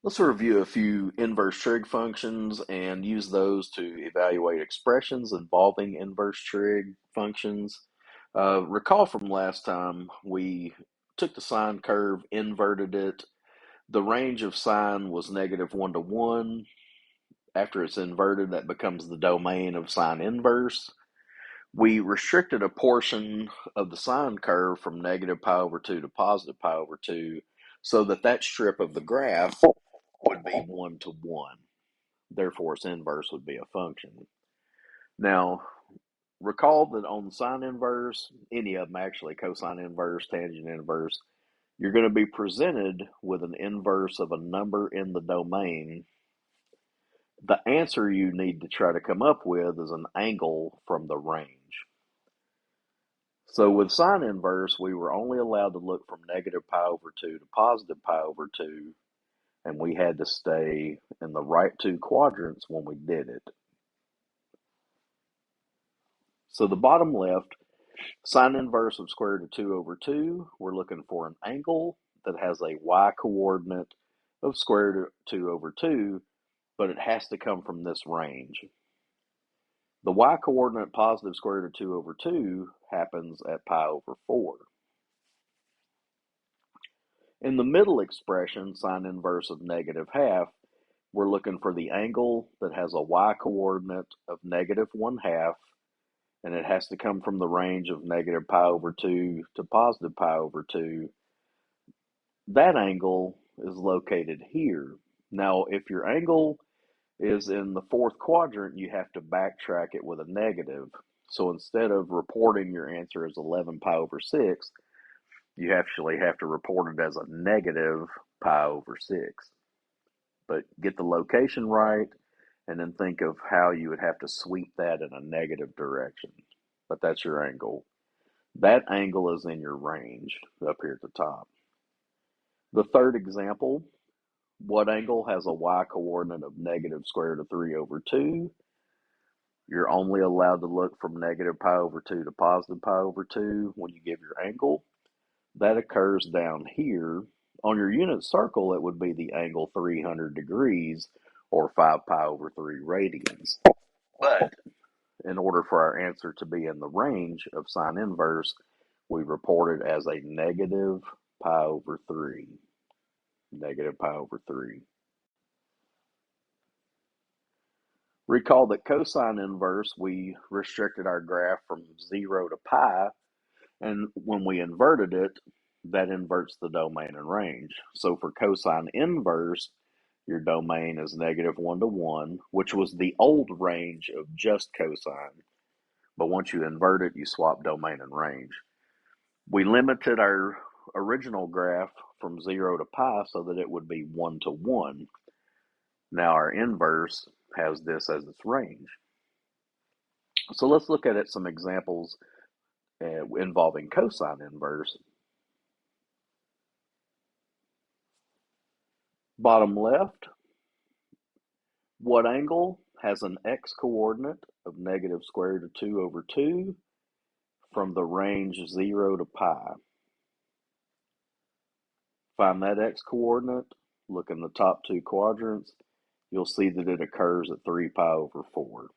Let's review a few inverse trig functions and use those to evaluate expressions involving inverse trig functions. Recall from last time we took the sine curve, inverted it. The range of sine was -1 to 1. After it's inverted, that becomes the domain of sine inverse. We restricted a portion of the sine curve from -π/2 to +π/2 so that that strip of the graph would be 1 to 1. Therefore, its inverse would be a function. Now, recall that on sine inverse, any of them actually, cosine inverse, tangent inverse, you're going to be presented with an inverse of a number in the domain. The answer you need to try to come up with is an angle from the range. So with sine inverse, we were only allowed to look from -π/2 to +π/2, and we had to stay in the right two quadrants when we did it. So the bottom left, sine inverse of square root of 2/2, we're looking for an angle that has a y-coordinate of square root of 2/2, but it has to come from this range. The y-coordinate positive square root of 2/2 happens at π/4. In the middle expression, sine inverse of -½ we're looking for the angle that has a y-coordinate of -1/2, and it has to come from the range of -π/2 to +π/2. That angle is located here. Now, if your angle is in the fourth quadrant, you have to backtrack it with a negative. So instead of reporting your answer as 11π/6, you actually have to report it as a -π/6. But get the location right, and then think of how you would have to sweep that in a negative direction. But that's your angle. That angle is in your range up here at the top. The third example, what angle has a y-coordinate of -square root of 3/2? You're only allowed to look from -π/2 to +π/2 when you give your angle. That occurs down here. On your unit circle, it would be the angle 300 degrees, or 5π/3 radians. But in order for our answer to be in the range of sine inverse, we report it as a -π/3. -π/3. Recall that cosine inverse, we restricted our graph from 0 to pi, and when we inverted it, that inverts the domain and range. So for cosine inverse, your domain is -1 to 1, which was the old range of just cosine. But once you invert it, you swap domain and range. We limited our original graph from 0 to pi so that it would be 1 to 1. Now our inverse has this as its range. So let's look at some examples involving cosine inverse. Bottom left, what angle has an x-coordinate of -square root of 2/2 from the range 0 to pi? Find that x-coordinate, look in the top two quadrants, you'll see that it occurs at 3π/4.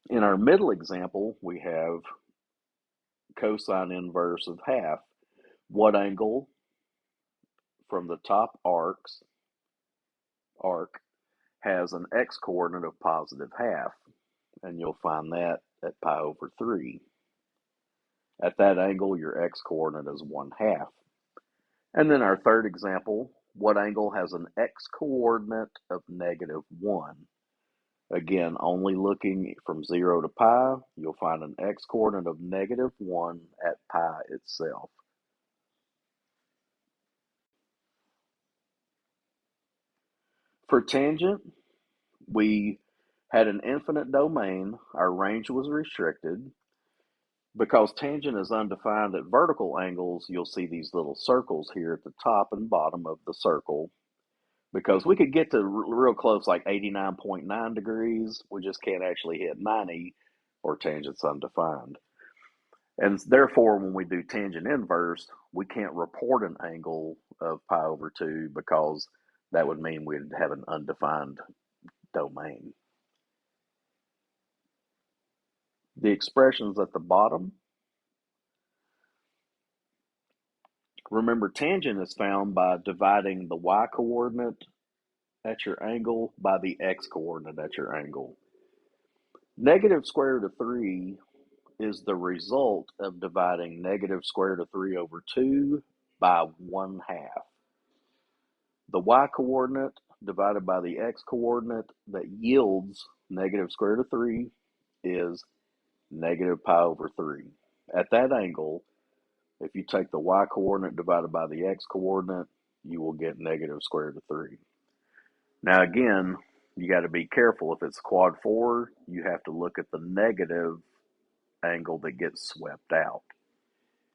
In our middle example, we have cosine inverse of half. What angle from the top arc has an x-coordinate of +½ and you'll find that at π/3. At that angle, your x-coordinate is 1/2. And then our third example, what angle has an x-coordinate of -1? Again, only looking from 0 to pi, you'll find an x-coordinate of -1 at pi itself. For tangent, we had an infinite domain. Our range was restricted. Because tangent is undefined at vertical angles, you'll see these little circles here at the top and bottom of the circle. Because we could get to real close, like 89.9 degrees, we just can't actually hit 90, or tangent's undefined. And therefore, when we do tangent inverse, we can't report an angle of pi over 2 because that would mean we'd have an undefined domain. The expressions at the bottom, remember tangent is found by dividing the y-coordinate at your angle by the x-coordinate at your angle. Negative square root of 3 is the result of dividing negative square root of 3 over 2 by 1/2. The y-coordinate divided by the x-coordinate that yields negative square root of 3 is negative pi over 3. At that angle, if you take the y-coordinate divided by the x-coordinate, you will get negative square root of 3. Now again, you got to be careful. If it's quad 4, you have to look at the negative angle that gets swept out.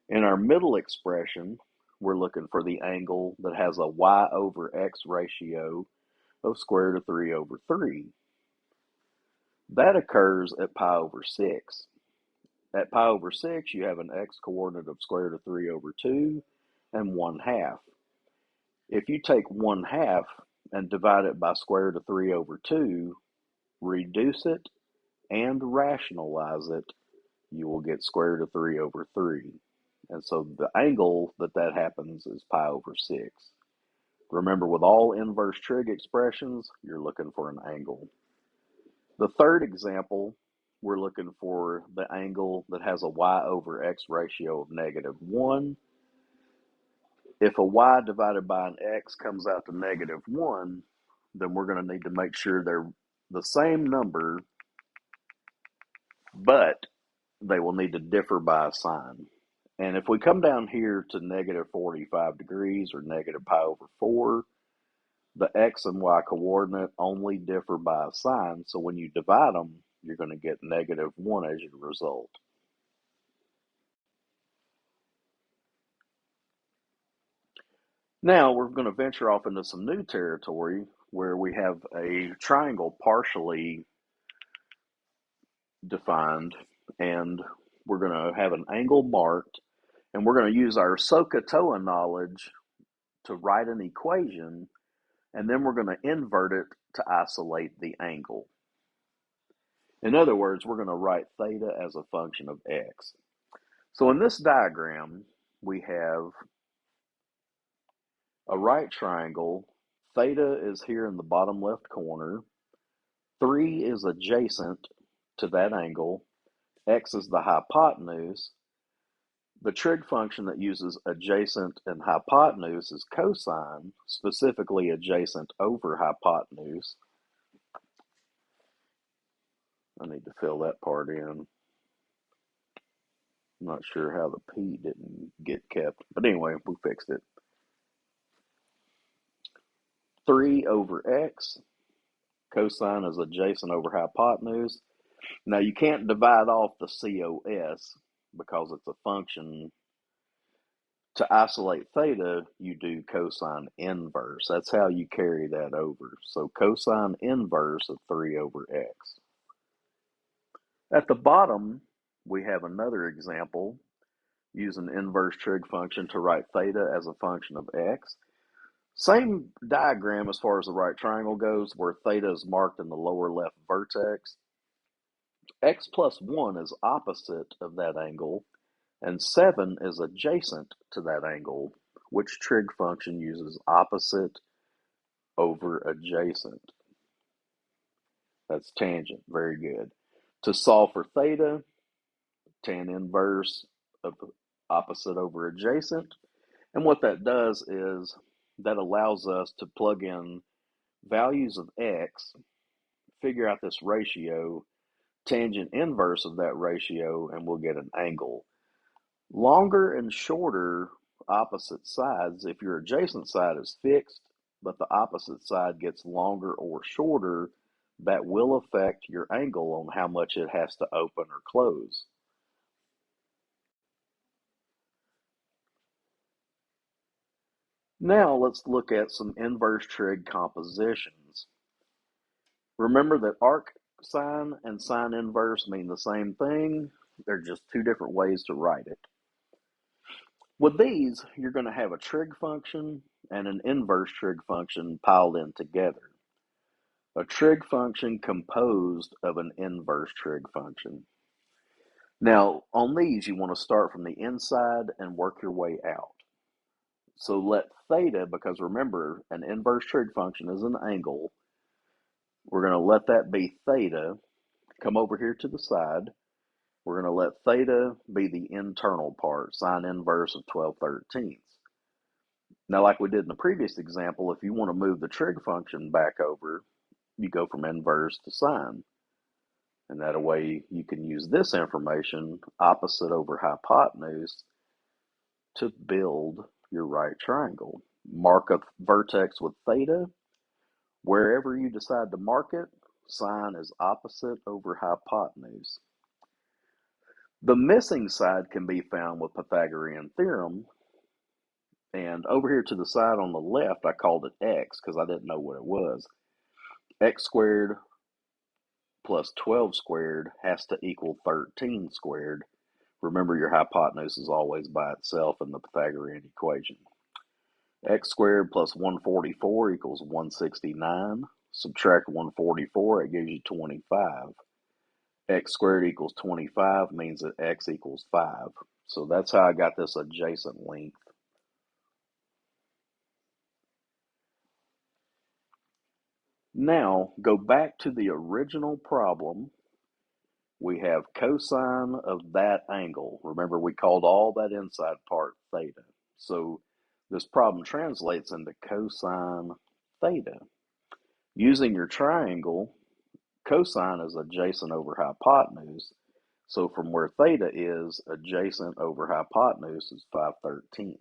In our middle expression, we're looking for the angle that has a y over x ratio of square root of 3 over 3. That occurs at pi over 6. At pi over 6, you have an x-coordinate of square root of 3 over 2 and 1/2. If you take 1/2 and divide it by square root of 3 over 2, reduce it and rationalize it, you will get square root of 3 over 3. And so the angle that happens is pi over 6. Remember, with all inverse trig expressions, you're looking for an angle. The third example, we're looking for the angle that has a y over x ratio of -1. If a y divided by an x comes out to -1, then we're going to need to make sure they're the same number, but they will need to differ by a sign. And if we come down here to -45 degrees or negative pi over 4, the x and y coordinate only differ by a sign. So when you divide them, you're going to get -1 as your result. Now we're going to venture off into some new territory where we have a triangle partially defined, and we're going to have an angle marked, and we're going to use our SOHCAHTOA knowledge to write an equation, and then we're going to invert it to isolate the angle. In other words, we're going to write theta as a function of x. So in this diagram, we have a right triangle. Theta is here in the bottom left corner. 3 is adjacent to that angle. X is the hypotenuse. The trig function that uses adjacent and hypotenuse is cosine, specifically adjacent over hypotenuse. I need to fill that part in. I'm not sure how the P didn't get kept, but anyway, we fixed it. 3 over x, cosine is adjacent over hypotenuse. Now you can't divide off the cos because it's a function. To isolate theta, you do cosine inverse. That's how you carry that over. So cosine inverse of 3 over x. At the bottom, we have another example using inverse trig function to write theta as a function of x. Same diagram as far as the right triangle goes, where theta is marked in the lower left vertex. X plus 1 is opposite of that angle, and 7 is adjacent to that angle. Which trig function uses opposite over adjacent? That's tangent. Very good. To solve for theta, tan inverse of opposite over adjacent. And what that does is that allows us to plug in values of x, figure out this ratio, tangent inverse of that ratio, and we'll get an angle. Longer and shorter opposite sides, if your adjacent side is fixed, but the opposite side gets longer or shorter, that will affect your angle on how much it has to open or close. Now let's look at some inverse trig compositions. Remember that arc sine and sine inverse mean the same thing. They're just two different ways to write it. With these, you're going to have a trig function and an inverse trig function piled in together. A trig function composed of an inverse trig function. Now, on these, you want to start from the inside and work your way out. So let theta, because remember, an inverse trig function is an angle. We're going to let that be theta. Come over here to the side. We're going to let theta be the internal part, sine inverse of 12/13. Now, like we did in the previous example, if you want to move the trig function back over, you go from inverse to sine. And that way you can use this information, opposite over hypotenuse, to build your right triangle. Mark a vertex with theta. Wherever you decide to mark it, sine is opposite over hypotenuse. The missing side can be found with Pythagorean theorem. And over here to the side on the left, I called it x because I didn't know what it was. X squared plus 12 squared has to equal 13 squared. Remember, your hypotenuse is always by itself in the Pythagorean equation. X squared plus 144 equals 169. Subtract 144, it gives you 25. X squared equals 25 means that x equals 5. So that's how I got this adjacent length. Now, go back to the original problem. We have cosine of that angle. Remember, we called all that inside part theta. So this problem translates into cosine theta. Using your triangle, cosine is adjacent over hypotenuse. So from where theta is, adjacent over hypotenuse is 5/13.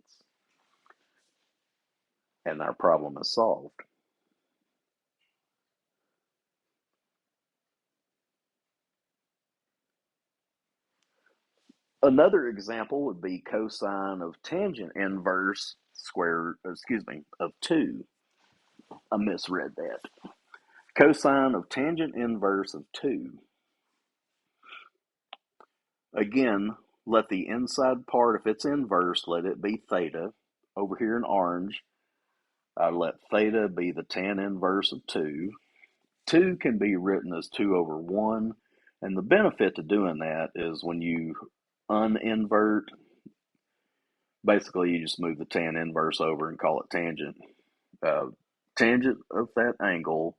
And our problem is solved. Another example would be cosine of tangent inverse of 2. I misread that. Cosine of tangent inverse of 2. Again, let the inside part, if it's inverse, let it be theta. Over here in orange, I let theta be the tan inverse of 2. 2 can be written as 2 over 1. And the benefit to doing that is when you uninvert, basically you just move the tan inverse over and call it tangent. Tangent of that angle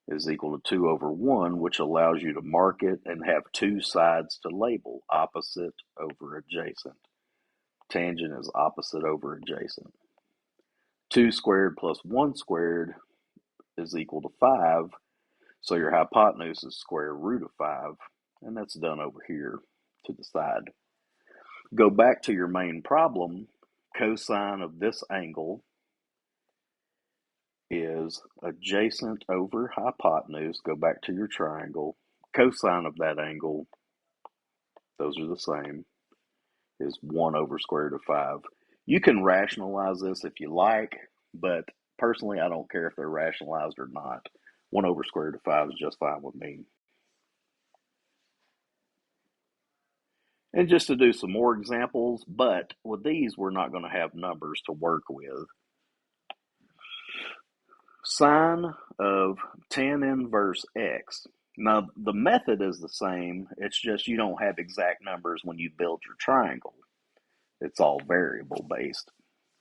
is equal to 2 over 1, which allows you to mark it and have two sides to label, opposite over adjacent. Tangent is opposite over adjacent. 2 squared plus 1 squared is equal to 5, so your hypotenuse is square root of 5, and that's done over here to the side. Go back to your main problem. Cosine of this angle is adjacent over hypotenuse. Go back to your triangle. Cosine of that angle, those are the same, is 1 over square root of 5. You can rationalize this if you like, but personally I don't care if they're rationalized or not. 1 over square root of 5 is just fine with me. And just to do some more examples, but with these we're not going to have numbers to work with. Sine of tan inverse x. Now, the method is the same. It's just you don't have exact numbers when you build your triangle. It's all variable based.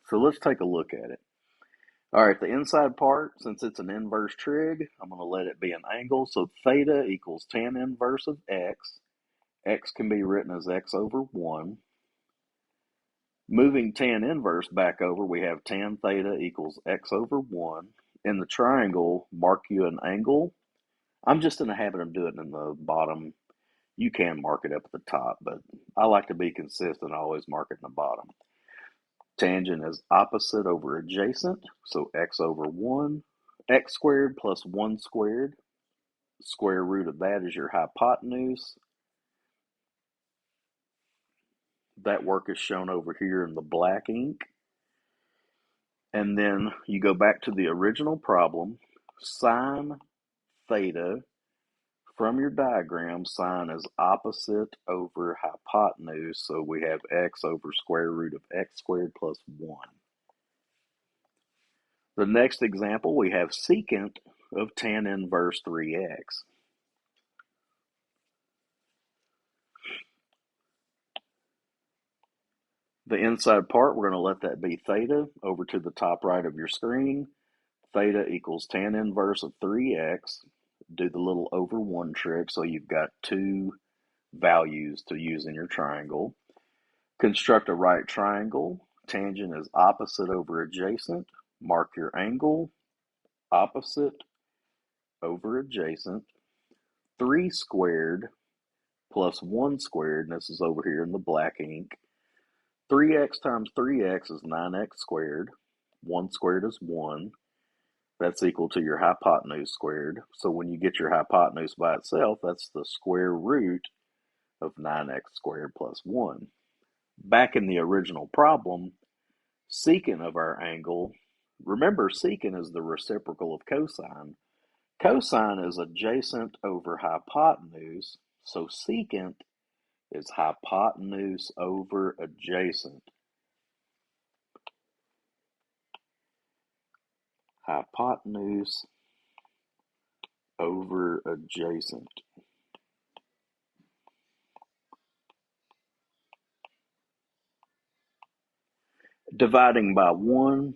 So let's take a look at it. All right, the inside part, since it's an inverse trig, I'm going to let it be an angle. So theta equals tan inverse of x. X can be written as x over 1. Moving tan inverse back over, we have tan theta equals x over 1. In the triangle, mark you an angle. I'm just in the habit of doing it in the bottom. You can mark it up at the top, but I like to be consistent. I always mark it in the bottom. Tangent is opposite over adjacent, so x over 1. X squared plus 1 squared. Square root of that is your hypotenuse. That work is shown over here in the black ink. And then you go back to the original problem. Sine theta From your diagram, sine is opposite over hypotenuse, so we have x over square root of x squared plus 1. The next example, we have secant of tan inverse 3x. The inside part, we're going to let that be theta over to the top right of your screen. Theta equals tan inverse of 3x. Do the little over 1 trick so you've got two values to use in your triangle. Construct a right triangle. Tangent is opposite over adjacent. Mark your angle. Opposite over adjacent. 3 squared plus 1 squared, and this is over here in the black ink. 3x times 3x is 9x squared. 1 squared is 1. That's equal to your hypotenuse squared. So when you get your hypotenuse by itself, that's the square root of 9x squared plus 1. Back in the original problem, secant of our angle, remember secant is the reciprocal of cosine. Cosine is adjacent over hypotenuse, so secant is hypotenuse over adjacent. Hypotenuse over adjacent. Dividing by 1,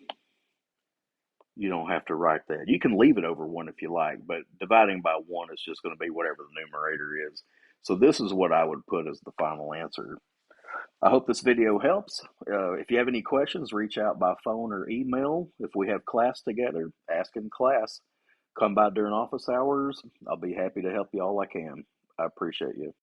you don't have to write that. You can leave it over 1 if you like, but dividing by 1 is just going to be whatever the numerator is. So this is what I would put as the final answer. I hope this video helps. If you have any questions, reach out by phone or email. If we have class together, ask in class. Come by during office hours. I'll be happy to help you all I can. I appreciate you.